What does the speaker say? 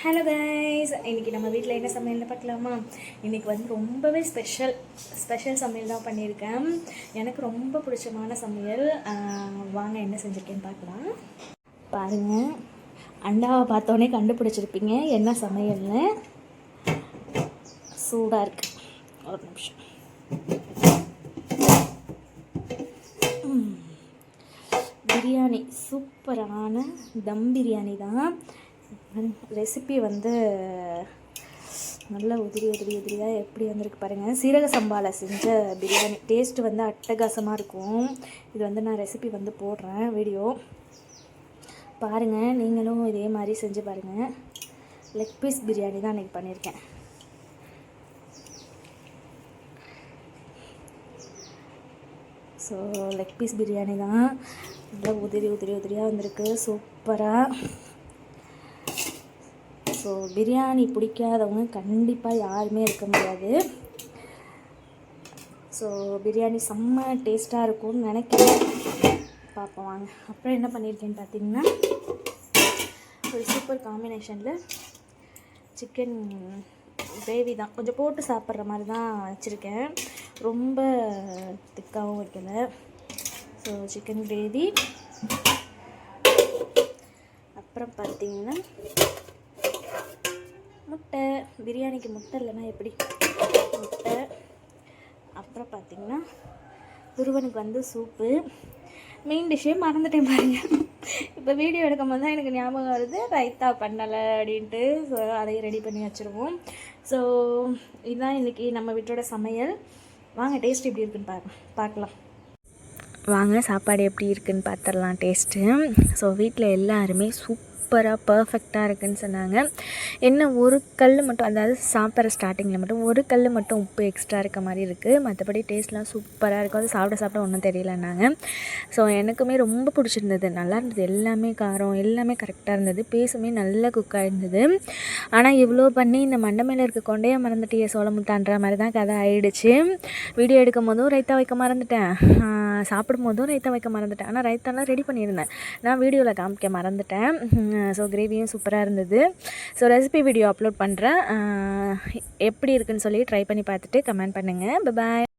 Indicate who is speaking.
Speaker 1: Hello guys, இன்றைக்கி நம்ம வீட்டில் என்ன சமையல்னு பார்க்கலாமா? இன்றைக்கி வந்து ரொம்பவே ஸ்பெஷல் சமையல் தான் பண்ணியிருக்கேன். எனக்கு ரொம்ப பிடிச்சமான சமையல். வாங்க என்ன செஞ்சுருக்கேன்னு பார்க்கலாம். பாருங்கள், அண்டாவை பார்த்தோன்னே கண்டுபிடிச்சிருப்பீங்க என்ன சமையல்னு. சூடாக இருக்குது, ஒரு நிமிஷம். பிரியாணி, சூப்பரான தம் பிரியாணி தான். ரெசிபி வந்து நல்லா உதிரியாக எப்படி வந்திருக்கு பாருங்கள். சீரக சம்பாவில் செஞ்ச பிரியாணி டேஸ்ட்டு வந்து அட்டகாசமாக இருக்கும். இது வந்து நான் ரெசிபி வந்து போடுறேன் வீடியோ பாருங்கள், நீங்களும் இதே மாதிரி செஞ்சு பாருங்கள். லெக் பீஸ் பிரியாணி தான் அன்றைக்கி பண்ணியிருக்கேன். ஸோ லெக் பீஸ் பிரியாணி தான், நல்லா உதிரியாக வந்திருக்கு, சூப்பராக. ஸோ பிரியாணி பிடிக்காதவங்க கண்டிப்பாக யாருமே இருக்க முடியாது. ஸோ பிரியாணி செம்ம டேஸ்ட்டாக இருக்கும்னு நினைக்கிறேன். பார்ப்போம் வாங்க. அப்புறம் என்ன பண்ணியிருக்கேன்னு பார்த்தீங்கன்னா, ஒரு சூப்பர் காம்பினேஷனில் சிக்கன் கிரேவி தான், கொஞ்சம் போட்டு சாப்பிட்ற மாதிரி தான் வச்சுருக்கேன். ரொம்ப திக்காகவும் வைக்கலை. So chicken gravy. அப்புறம் பார்த்திங்கன்னா முட்டை, பிரியாணிக்கு முட்டை இல்லைன்னா எப்படி, முட்டை. அப்புறம் பார்த்திங்கன்னா துருவனுக்கு வந்து சூப்பு. மெயின் டிஷ்ஷே மறந்துட்டேன் பாருங்க. இப்போ வீடியோ எடுக்கும் போது தான் எனக்கு ஞாபகம் வருது, ரைத்தா பண்ணலை அப்படின்ட்டு. ஸோ அதையும் ரெடி பண்ணி வச்சுருவோம். ஸோ இதுதான் இன்றைக்கி நம்ம வீட்டோட சமையல். வாங்க டேஸ்ட் எப்படி இருக்குன்னு பார்க்கலாம். வாங்க சாப்பாடு எப்படி இருக்குதுன்னு பார்த்துடலாம் டேஸ்ட்டு. ஸோ வீட்டில் எல்லாருமே சூப்பராக பர்ஃபெக்டாக இருக்குதுன்னு சொன்னாங்க. என்ன ஒரு கல் மட்டும், அதாவது சாப்பிட்ற ஸ்டார்டிங்கில் மட்டும் ஒரு கல் மட்டும் உப்பு எக்ஸ்ட்ரா இருக்க மாதிரி இருக்குது. மற்றபடி டேஸ்ட்லாம் சூப்பராக இருக்கும். அது சாப்பிட ஒன்றும் தெரியலன்னாங்க. ஸோ எனக்குமே ரொம்ப பிடிச்சிருந்தது, நல்லா இருந்தது. எல்லாமே காரம் எல்லாமே கரெக்டாக இருந்தது. பீஸுமே நல்லா குக் ஆகிருந்தது. ஆனால் இவ்வளோ பண்ணி இந்த மண்டை மேலே இருக்க கொண்டையை மறந்துட்டியே சோளமுத்தான்ற மாதிரி தான் கதை ஆகிடுச்சு. வீடியோ எடுக்கும் போதும் ரைத்தா வைக்க மறந்துட்டேன், சாப்பிடும் போதும் ரைத்தா வைக்க மறந்துட்டேன். ஆனால் ரைத்தாலாம் ரெடி பண்ணியிருந்தேன், நான் வீடியோவில் காமிக்க மறந்துட்டேன். ஸோ கிரேவியும் சூப்பராக இருந்தது. ஸோ ரெசிபி வீடியோ அப்லோட் பண்ணுறேன். எப்படி இருக்குன்னு சொல்லி ட்ரை பண்ணி பார்த்துட்டு கமெண்ட் பண்ணுங்கள். பாய்.